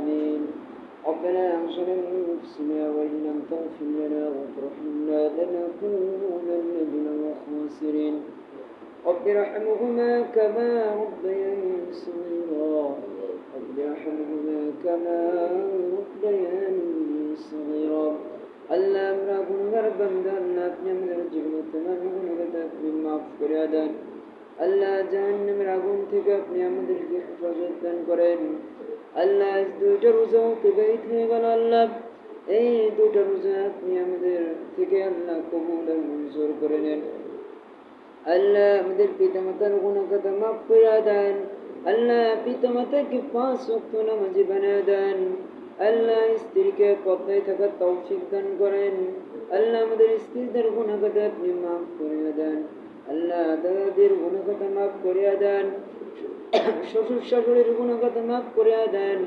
آمين. ربنا ظلمنا أنفسنا وإن لم تغفر لنا وترحمنا لنكونن من الخاسرين. رب ارحمهما كما ربياني صغيرا. رب ارحمهما كما ربياني صغيرا. আল্লাহ আমরা গুনাহগার বান্দা, আল্লাহ আপনি আমাদের জীবনে তোমার গুনাহগার আপনি মাফ করে দেন। আল্লাহ জাহান্নামের আগুন থেকে আপনি আমাদেরকে হেফাজত দান করেন। আল্লাহ আজ দুইটা রোজা অতিবাহিত হয়ে গেল আল্লাহ, এই দুইটা রোজা আপনি আমাদের থেকে আল্লাহ কবুল আর মঞ্জুর করে নেন। আল্লাহ আমাদের পিতামাতার গুনাহগার মাফ করে দেন। আল্লাহ পিতামাতাকে 5 ওয়াক্ত নামাজি বানিয়ে দেন। আল্লাহ স্ত্রীকে পর্দায় থাকার তৌফিক দান করেন। আল্লাহ আমাদের স্ত্রীদের গুনাহগার আপনি মাফ করে দেন। আল্লাহ দাদাদের গুনাহগার মাফ করে দেন। শ্বশুর শাশুড়ির গুনাহগার মাফ করে দেন।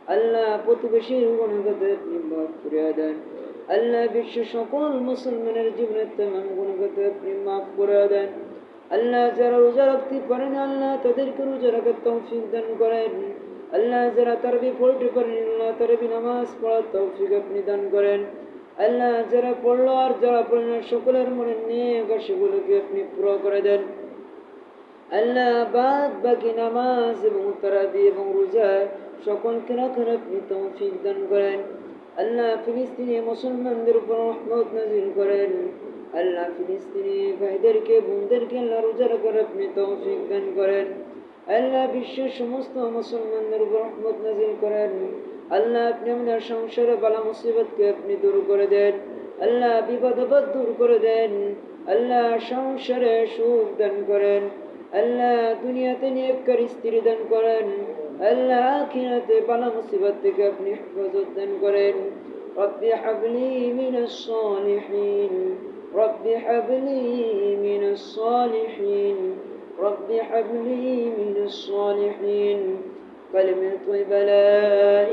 আল্লাহ প্রতিবেশীর গুনাহগার আপনি মাফ করে দেন। আল্লাহ বিশ্বের সকল মুসলমানের জীবনের तमाम গুনাহগার আপনি মাফ করে দেন। আল্লাহ যারা রোজা রাখতে পারেন আল্লাহ তাদেরকে রোজা রাখার তৌফিক দান করেন। আল্লাহ যারা তারাবি পড়তে পারেন আল্লাহ তারাবি নামাজ পড়ার তৌফিক আপনি দান করেন। আল্লাহ যারা পড়লো আর যারা পড়লেন সকলের মনে নেক সেগুলোকে আপনি পুরো করে দেন। আল্লাহ বাদ বাকি নামাজ এবং তারাবি এবং রোজা সকলকে রাখার আপনি তৌফিক দান করেন। আল্লাহ ফিলিস্তিনি মুসলমানদের উপর রহমত নাজিল করেন। আল্লাহ ফিলিস্তিনি ভাইদেরকে বোনদেরকে আল্লাহ রোজা রাখার আপনি তৌফিক দান করেন। আল্লাহ বিশ্বের সমস্ত মুসলমানদের উপর রহমত নাজিল করেন। আল্লাহ আপনি আমাদের সংসারে বালা মুসিবতকে আপনি দূর করে দেন। আল্লাহ বিপদ আপদ দূর করে দেন। আল্লাহ সংসারে সুখ দান করেন। আল্লাহ দুনিয়াতে নেককার স্ত্রী দান করেন। আল্লাহ আখিরাতে বালা মুসিবত থেকে আপনি হেফাজত দান করেন। রব্বি হাবলি মিনাস সালিহিন। রব্বি হাবলি মিনাস সালিহিন। رب هب لي من الصالحين كلمة طيبة لا